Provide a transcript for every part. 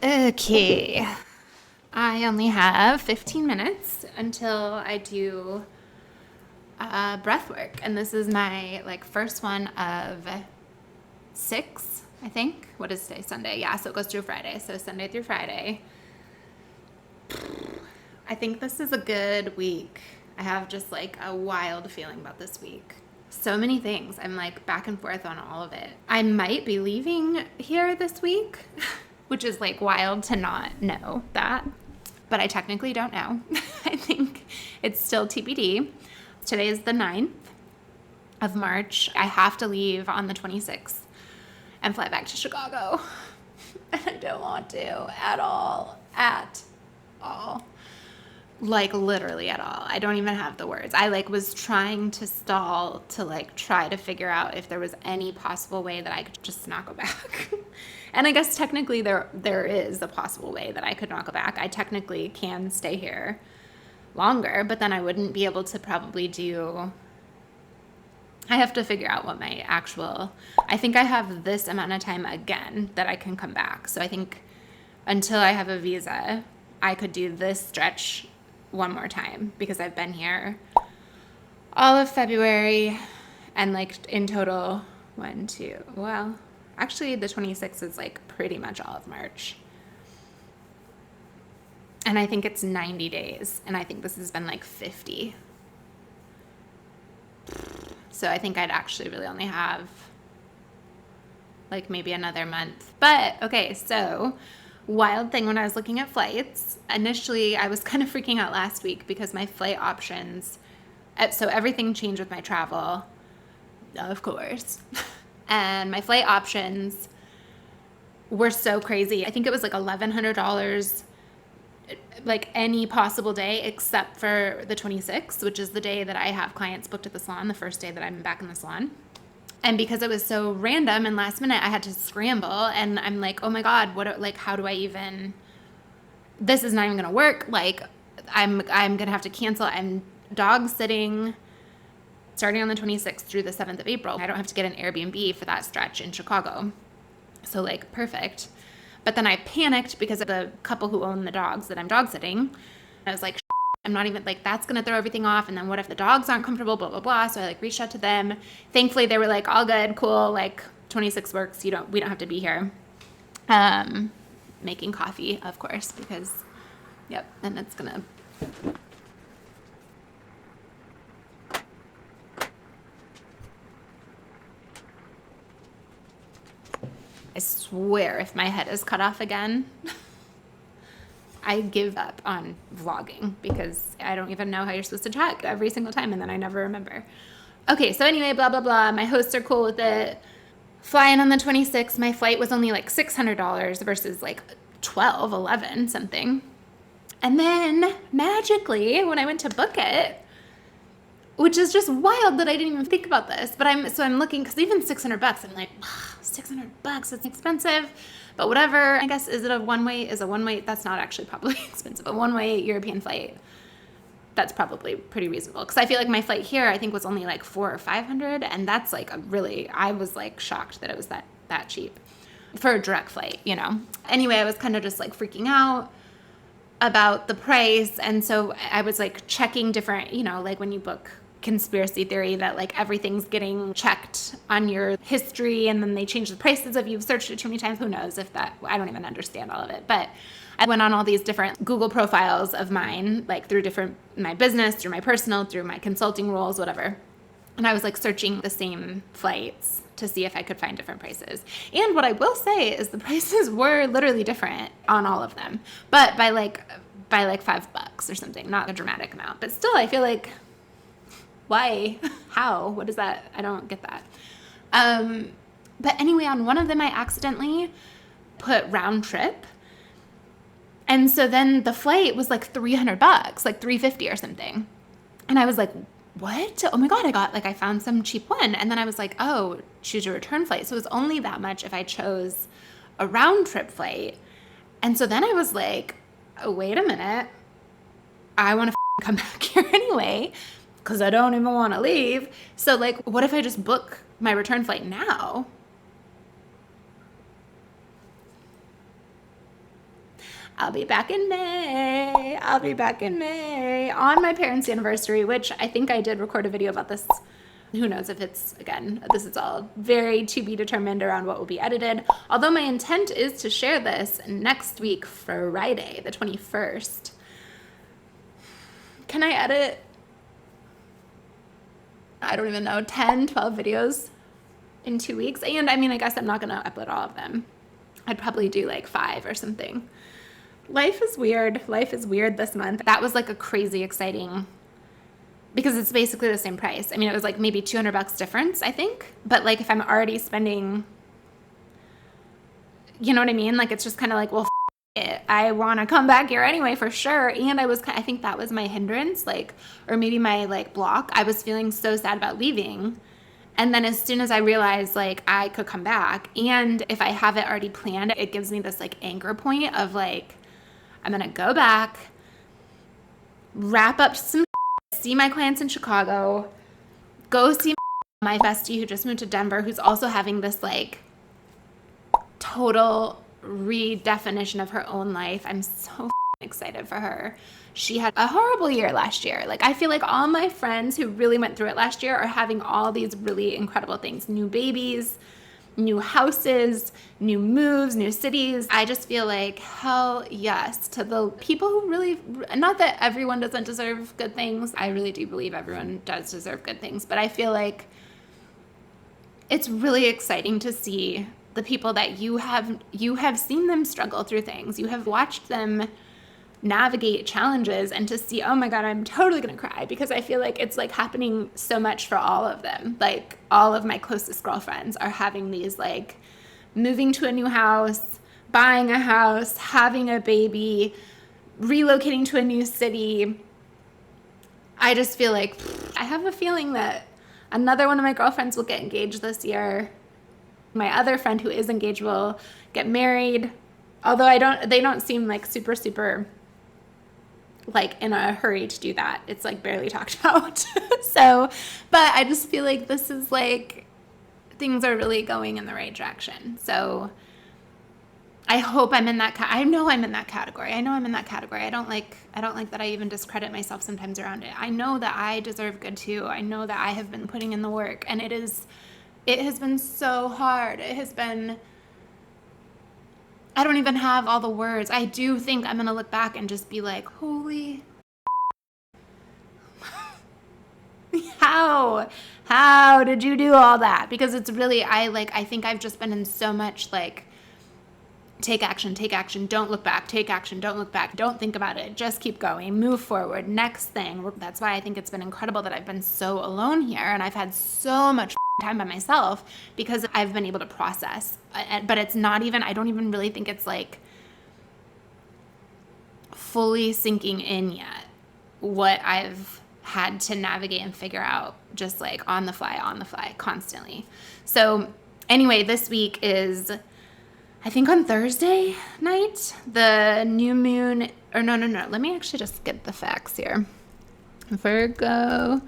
Okay. I only have 15 minutes until I do breath work. And this is my first one of 6, I think. What is today? Sunday. Yeah, so it goes through Friday. So Sunday through Friday. I think this is a good week. I have just a wild feeling about this week. So many things. I'm back and forth on all of it. I might be leaving here this week, which is wild to not know that. But I technically don't know. I think it's still TBD. Today is the 9th of March. I have to leave on the 26th and fly back to Chicago. And I don't want to at all. At all. Literally at all. I don't even have the words. I was trying to stall to try to figure out if there was any possible way that I could just not go back. And I guess technically there is a possible way that I could not go back. I technically can stay here longer, but then I wouldn't be able to probably do... I have to figure out what my actual... I think I have this amount of time again that I can come back. So I think until I have a visa, I could do this stretch one more time because I've been here all of February and in total 1, 2, well, actually the 26th is pretty much all of March. And I think it's 90 days and I think this has been 50. So I think I'd actually really only have maybe another month. But okay, so wild thing when I was looking at flights, initially I was kind of freaking out last week because my flight options, so everything changed with my travel, of course, and my flight options were so crazy. I think it was $1,100 any possible day except for the 26th, which is the day that I have clients booked at the salon, the first day that I'm back in the salon. And because it was so random and last minute, I had to scramble. And I'm oh my God, how do I even, this is not even going to work. I'm going to have to cancel. I'm dog sitting starting on the 26th through the 7th of April. I don't have to get an Airbnb for that stretch in Chicago. So perfect. But then I panicked because of the couple who own the dogs that I'm dog sitting. I was I'm not even that's going to throw everything off. And then what if the dogs aren't comfortable, blah, blah, blah. So I reached out to them. Thankfully they were all good, cool. 26 works. We don't have to be here. Making coffee, of course, because yep. And it's going to, I swear if my head is cut off again, I give up on vlogging because I don't even know how you're supposed to check every single time and then I never remember. Okay, so anyway, blah, blah, blah. My hosts are cool with it. Flying on the 26th, my flight was only $600 versus $12, $11 something. And then magically, when I went to book it, which is just wild that I didn't even think about this, but I'm looking, because even $600, I'm $600, that's expensive. But whatever, I guess, is a one-way? That's not actually probably expensive. A one-way European flight, that's probably pretty reasonable. Because I feel my flight here, I think, was only $400 or $500. And that's I was shocked that it was that cheap for a direct flight, Anyway, I was kind of just freaking out about the price. And so I was checking different, when you book conspiracy theory that everything's getting checked on your history and then they change the prices if you've searched it too many times. Who knows if that, I don't even understand all of it. But I went on all these different Google profiles of mine, through my business, through my personal, through my consulting roles, whatever. And I was searching the same flights to see if I could find different prices. And what I will say is the prices were literally different on all of them, but by $5 or something, not a dramatic amount. But still, I feel why? How? What is that? I don't get that. But anyway, on one of them, I accidentally put round trip. And so then the flight was $300, $350 or something. And I was what? Oh my God, I found some cheap one. And then I was oh, choose your return flight. So it was only that much if I chose a round trip flight. And so then I was oh, wait a minute. I want to come back here anyway, because I don't even want to leave. So what if I just book my return flight now? I'll be back in May. I'll be back in May on my parents' anniversary, which I think I did record a video about this. Who knows if it's, again, this is all very to be determined around what will be edited. Although my intent is to share this next week, Friday, the 21st. Can I edit, I don't even know, 10, 12 videos in 2 weeks? And I mean, I guess I'm not going to upload all of them. I'd probably do like 5 or something. Life is weird. Life is weird this month. That was like a crazy exciting, because it's basically the same price. I mean, it was like maybe $200 difference, I think. But like if I'm already spending, you know what I mean? Like it's just kind of like, well, it. I want to come back here anyway for sure. And I think that was my hindrance, like, or maybe my like block. I was feeling so sad about leaving. And then as soon as I realized like I could come back, and if I have it already planned, it gives me this like anchor point of like, I'm going to go back, wrap up some, see my clients in Chicago, go see my bestie who just moved to Denver, who's also having this like total redefinition of her own life. I'm so excited for her. She had a horrible year last year. Like I feel like all my friends who really went through it last year are having all these really incredible things. New babies, new houses, new moves, new cities. I just feel like hell yes to the people who really, not that everyone doesn't deserve good things. I really do believe everyone does deserve good things, but I feel like it's really exciting to see the people that you have seen them struggle through things. You have watched them navigate challenges, and to see, oh my God, I'm totally gonna cry, because I feel like it's like happening so much for all of them. Like all of my closest girlfriends are having these like moving to a new house, buying a house, having a baby, relocating to a new city. I just feel like I have a feeling that another one of my girlfriends will get engaged this year. My other friend who is engaged will get married, although they don't seem like super like in a hurry to do that. It's like barely talked about. So, but I just feel like this is like, things are really going in the right direction. So I hope I'm in that, I know I'm in that category. I don't like that I even discredit myself sometimes around it. I know that I deserve good too. I know that I have been putting in the work, and it has been so hard. It has been, I don't even have all the words. I do think I'm going to look back and just be like, holy, how did you do all that? Because it's really, I think I've just been in so much like, take action, don't look back, take action, don't look back, don't think about it, just keep going, move forward, next thing. That's why I think it's been incredible that I've been so alone here, and I've had so much time by myself, because I've been able to process. But it's not even, I don't even really think it's like fully sinking in yet what I've had to navigate and figure out, just like on the fly constantly. So anyway, this week is, I think on Thursday night, the new moon, or no, let me actually just get the facts here. Virgo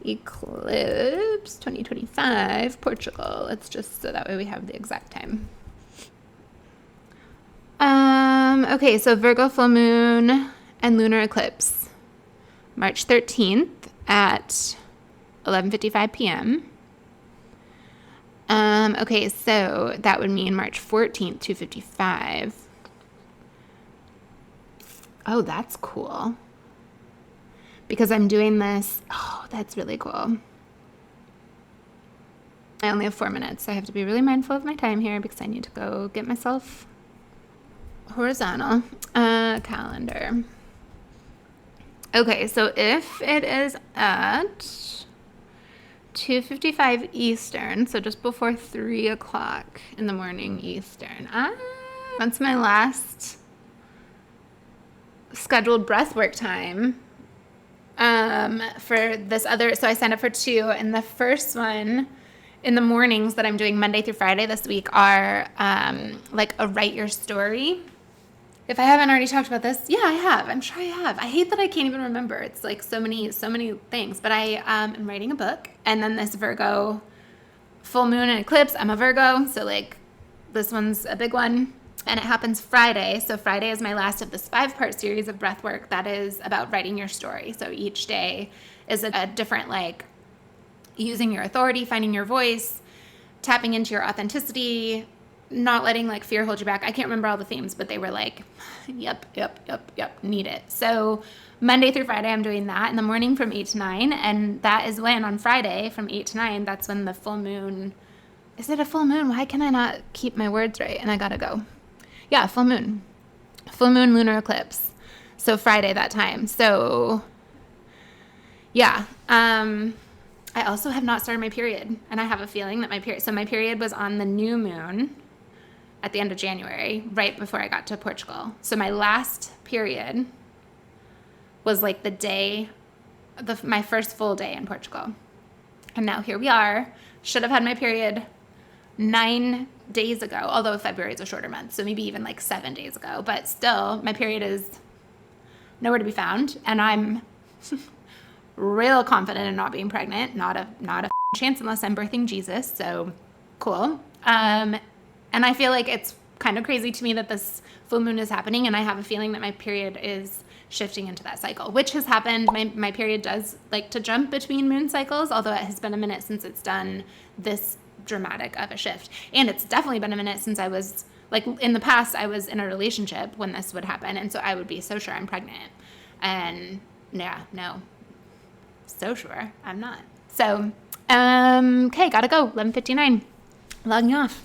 eclipse 2025 Portugal. It's just so that way we have the exact time. Okay, so Virgo full moon and lunar eclipse March 13th at 11:55 p.m. Okay, so that would mean March 14th, 2:55. Oh, that's cool. Because I'm doing this. Oh, that's really cool. I only have 4 minutes, so I have to be really mindful of my time here, because I need to go get myself horizontal calendar. Okay, so if it is at 2:55 Eastern, so just before 3 o'clock in the morning Eastern. That's my last scheduled breathwork time for this other. So I signed up for 2, and the first one in the mornings that I'm doing Monday through Friday this week are like a write your story. If I haven't already talked about this, yeah, I have. I'm sure I have. I hate that I can't even remember. It's like so many things. But I am writing a book, and then this Virgo full moon and eclipse. I'm a Virgo, so like this one's a big one. and it happens Friday. So Friday is my last of this 5-part series of breath work that is about writing your story. So each day is a different, like, using your authority, finding your voice, tapping into your authenticity, not letting like fear hold you back. I can't remember all the themes, but they were like, yep, need it. So Monday through Friday, I'm doing that in the morning from 8 to 9. And that is when on Friday from 8 to 9, that's when the full moon, is it a full moon? Why can I not keep my words right? And I gotta go. Yeah, full moon, lunar eclipse. So Friday that time. So yeah. I also have not started my period, and I have a feeling that my period was on the new moon at the end of January, right before I got to Portugal. So my last period was like the day, my first full day in Portugal. And now here we are. Should have had my period 9 days ago, although February is a shorter month, so maybe even like 7 days ago. But still, my period is nowhere to be found, and I'm real confident in not being pregnant. Not a chance unless I'm birthing Jesus. So cool. And I feel like it's kind of crazy to me that this full moon is happening, and I have a feeling that my period is shifting into that cycle, which has happened. My period does like to jump between moon cycles, although it has been a minute since it's done this dramatic of a shift. And it's definitely been a minute since I was, like, in the past, I was in a relationship when this would happen, and so I would be so sure I'm pregnant. And yeah, no. So sure I'm not. So, okay, gotta go. 11:59. Logging off.